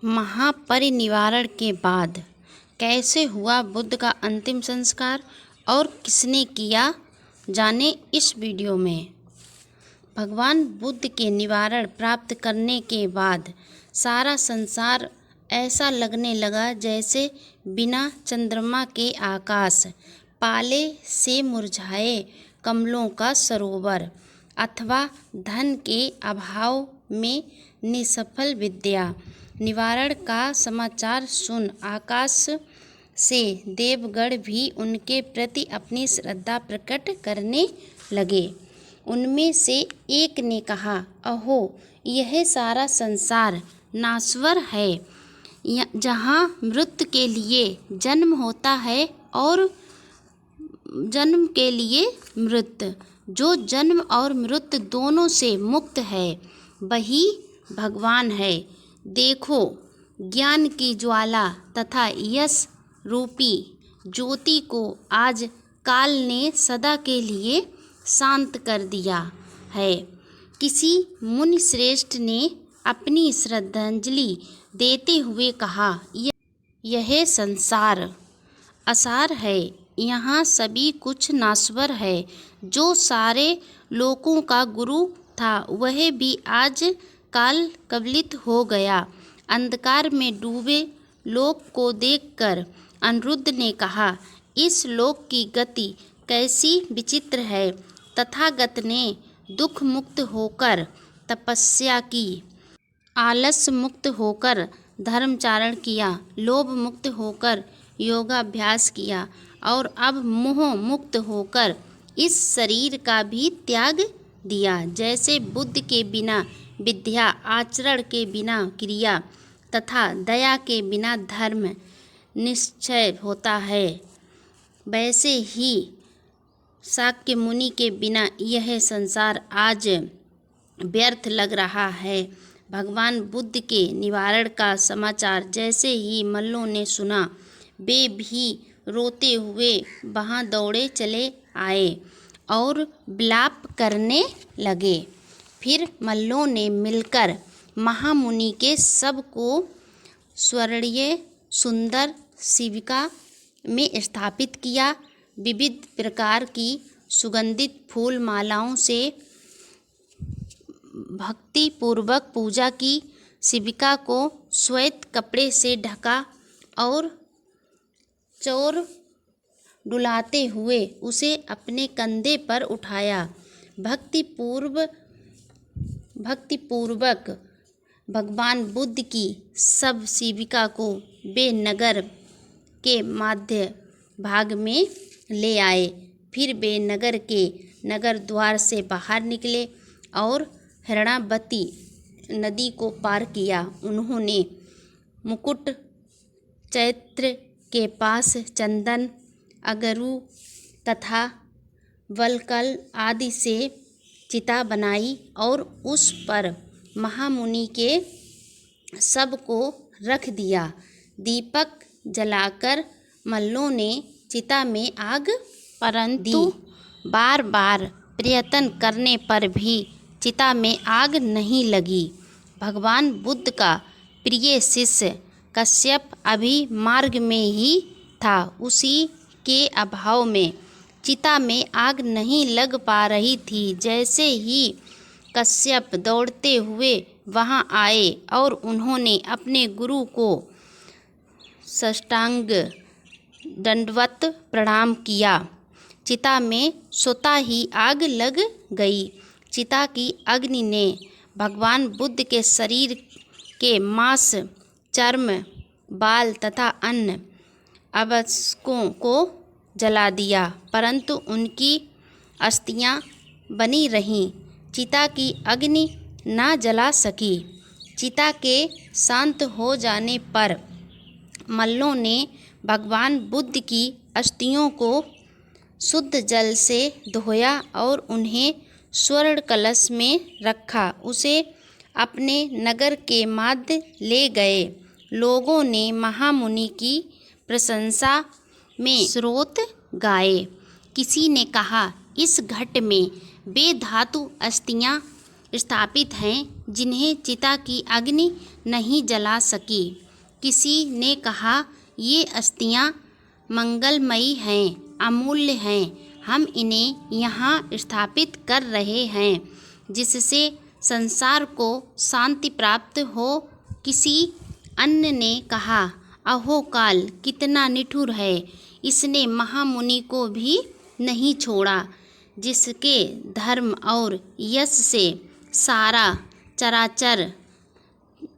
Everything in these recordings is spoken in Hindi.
महापरिनिर्वाण के बाद कैसे हुआ बुद्ध का अंतिम संस्कार और किसने किया, जाने इस वीडियो में। भगवान बुद्ध के निवारण प्राप्त करने के बाद सारा संसार ऐसा लगने लगा जैसे बिना चंद्रमा के आकाश, पाले से मुरझाए कमलों का सरोवर, अथवा धन के अभाव में निष्फल विद्या। निवारण का समाचार सुन आकाश से देवगण भी उनके प्रति अपनी श्रद्धा प्रकट करने लगे। उनमें से एक ने कहा, अहो, यह सारा संसार नाश्वर है। जहाँ मृत्यु के लिए जन्म होता है और जन्म के लिए मृत्यु, जो जन्म और मृत्यु दोनों से मुक्त है, वही भगवान है। देखो, ज्ञान की ज्वाला तथा यश रूपी ज्योति को आज काल ने सदा के लिए शांत कर दिया है। किसी मुनि श्रेष्ठ ने अपनी श्रद्धांजलि देते हुए कहा, यह संसार असार है, यहाँ सभी कुछ नाश्वर है। जो सारे लोकों का गुरु था वह भी आज काल कवलित हो गया। अंधकार में डूबे लोक को देखकर अनिरुद्ध ने कहा, इस लोक की गति कैसी विचित्र है। तथागत ने दुख मुक्त होकर तपस्या की, आलस्य मुक्त होकर धर्मचारण किया, लोभ मुक्त होकर योगाभ्यास किया और अब मोह मुक्त होकर इस शरीर का भी त्याग दिया। जैसे बुद्ध के बिना विद्या, आचरण के बिना क्रिया तथा दया के बिना धर्म निश्चय होता है, वैसे ही शाक्य मुनि के बिना यह संसार आज व्यर्थ लग रहा है। भगवान बुद्ध के निवारण का समाचार जैसे ही मल्लों ने सुना, वे भी रोते हुए वहाँ दौड़े चले आए और विलाप करने लगे। फिर मल्लों ने मिलकर महामुनि के सब को स्वर्णीय सुंदर शिविका में स्थापित किया। विविध प्रकार की सुगंधित फूल मालाओं से भक्ति पूर्वक पूजा की। शिविका को श्वेत कपड़े से ढका और चोर डुलाते हुए उसे अपने कंधे पर उठाया। भक्तिपूर्वक भगवान बुद्ध की सब शिविका को वे नगर के मध्य भाग में ले आए। फिर वे नगर के नगर द्वार से बाहर निकले और हिरणावती नदी को पार किया। उन्होंने मुकुट चैत्र के पास चंदन, अगरू तथा वलकल आदि से चिता बनाई और उस पर महामुनि के सब को रख दिया। दीपक जलाकर मल्लों ने चिता में आग परंतु बार बार प्रयत्न करने पर भी चिता में आग नहीं लगी। भगवान बुद्ध का प्रिय शिष्य कश्यप अभी मार्ग में ही था। उसी के अभाव में चिता में आग नहीं लग पा रही थी। जैसे ही कश्यप दौड़ते हुए वहां आए और उन्होंने अपने गुरु को साष्टांग दंडवत प्रणाम किया, चिता में स्वतः ही आग लग गई। चिता की अग्नि ने भगवान बुद्ध के शरीर के मांस, चर्म, बाल तथा अन्य अवयवों को जला दिया, परंतु उनकी अस्थियां बनी रहीं। चिता की अग्नि न जला सकी। चिता के शांत हो जाने पर मल्लों ने भगवान बुद्ध की अस्थियों को शुद्ध जल से धोया और उन्हें स्वर्ण कलश में रखा। उसे अपने नगर के मध्य ले गए। लोगों ने महामुनि की प्रशंसा में स्तोत्र गाए। किसी ने कहा, इस घट में वे धातु अस्थियां स्थापित हैं जिन्हें चिता की अग्नि नहीं जला सकी। किसी ने कहा, ये अस्थियां मंगलमयी हैं, अमूल्य हैं, हम इन्हें यहाँ स्थापित कर रहे हैं जिससे संसार को शांति प्राप्त हो। किसी अन्य ने कहा, अहो काल कितना निठुर है, इसने महामुनि को भी नहीं छोड़ा जिसके धर्म और यश से सारा चराचर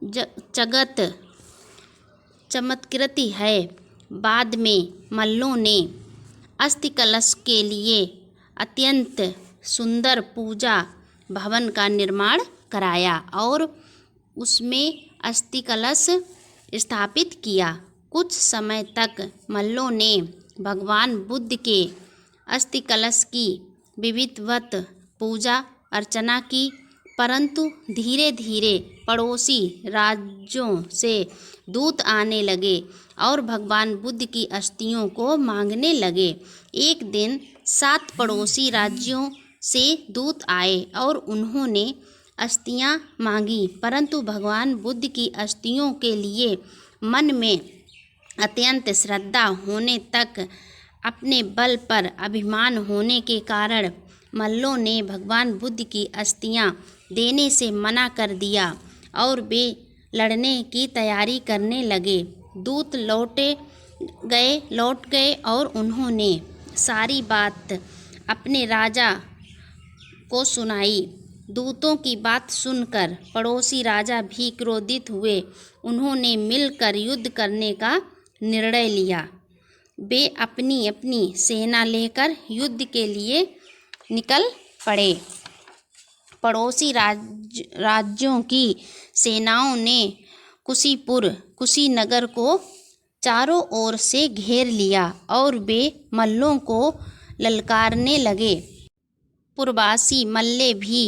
जगत चमत्कृत है। बाद में मल्लों ने अस्थि कलश के लिए अत्यंत सुंदर पूजा भवन का निर्माण कराया और उसमें अस्थि कलश स्थापित किया। कुछ समय तक मल्लों ने भगवान बुद्ध के अस्थि कलश की विधिवत पूजा अर्चना की, परंतु धीरे धीरे पड़ोसी राज्यों से दूत आने लगे और भगवान बुद्ध की अस्थियों को मांगने लगे। एक दिन 7 पड़ोसी राज्यों से दूत आए और उन्होंने अस्थियां मांगी, परंतु भगवान बुद्ध की अस्थियों के लिए मन में अत्यंत श्रद्धा होने तक अपने बल पर अभिमान होने के कारण मल्लों ने भगवान बुद्ध की अस्थियां देने से मना कर दिया और वे लड़ने की तैयारी करने लगे। दूत लौट गए और उन्होंने सारी बात अपने राजा को सुनाई। दूतों की बात सुनकर पड़ोसी राजा भी क्रोधित हुए। उन्होंने मिलकर युद्ध करने का निर्णय लिया। वे अपनी अपनी सेना लेकर युद्ध के लिए निकल पड़े। पड़ोसी राज्यों की सेनाओं ने कुशीनगर को चारों ओर से घेर लिया और वे मल्लों को ललकारने लगे। पूर्ववासी मल्ले भी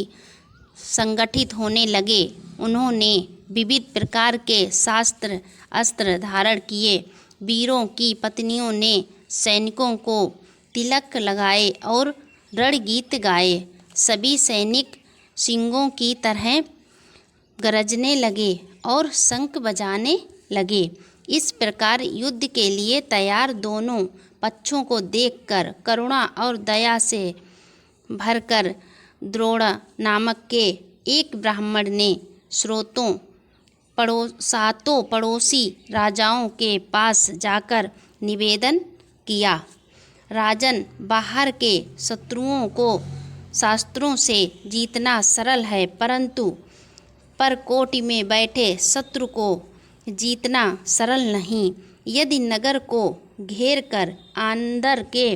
संगठित होने लगे। उन्होंने विविध प्रकार के शस्त्र अस्त्र धारण किए। वीरों की पत्नियों ने सैनिकों को तिलक लगाए और रणगीत गाए। सभी सैनिक सिंहों की तरह गरजने लगे और शंख बजाने लगे। इस प्रकार युद्ध के लिए तैयार दोनों पक्षों को देखकर करुणा और दया से भरकर द्रोण नामक के एक ब्राह्मण ने सातों पड़ोसी राजाओं के पास जाकर निवेदन किया, राजन, बाहर के शत्रुओं को शास्त्रों से जीतना सरल है, परंतु परकोटि में बैठे शत्रु को जीतना सरल नहीं। यदि नगर को घेर कर अंदर के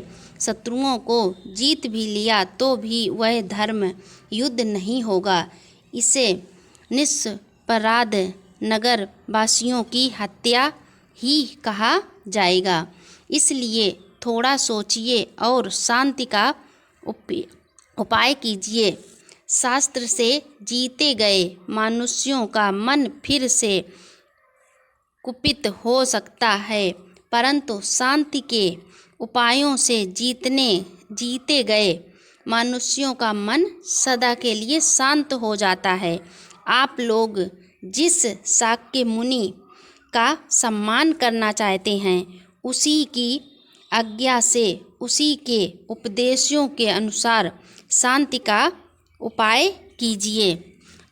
शत्रुओं को जीत भी लिया तो भी वह धर्म युद्ध नहीं होगा। इसे निष्पराध नगर वासियों की हत्या ही कहा जाएगा। इसलिए थोड़ा सोचिए और शांति का उपाय कीजिए। शास्त्र से जीते गए मनुष्यों का मन फिर से कुपित हो सकता है, परंतु शांति के उपायों से जीते गए मनुष्यों का मन सदा के लिए शांत हो जाता है। आप लोग जिस शाक्य मुनि का सम्मान करना चाहते हैं, उसी की आज्ञा से, उसी के उपदेशों के अनुसार शांति का उपाय कीजिए।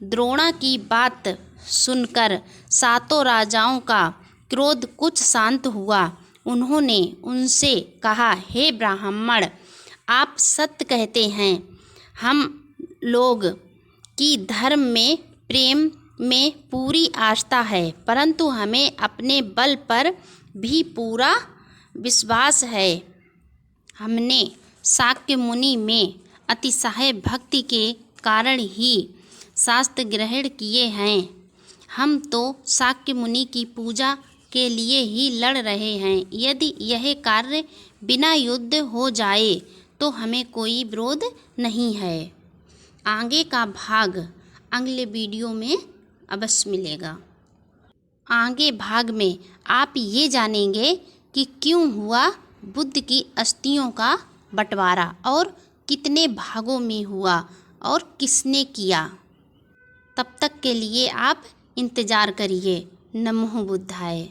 द्रोणा की बात सुनकर सातों राजाओं का क्रोध कुछ शांत हुआ। उन्होंने उनसे कहा, हे ब्राह्मण, आप सत्य कहते हैं। हम लोग की धर्म में प्रेम में पूरी आस्था है, परंतु हमें अपने बल पर भी पूरा विश्वास है। हमने शाक्य मुनि में अतिशय भक्ति के कारण ही शास्त्र ग्रहण किए हैं। हम तो शाक्य मुनि की पूजा के लिए ही लड़ रहे हैं। यदि यह कार्य बिना युद्ध हो जाए तो हमें कोई विरोध नहीं है। आगे का भाग अगले वीडियो में अवश्य मिलेगा। आगे भाग में आप ये जानेंगे कि क्यों हुआ बुद्ध की अस्थियों का बंटवारा और कितने भागों में हुआ और किसने किया। तब तक के लिए आप इंतज़ार करिए। नमो बुद्धाय।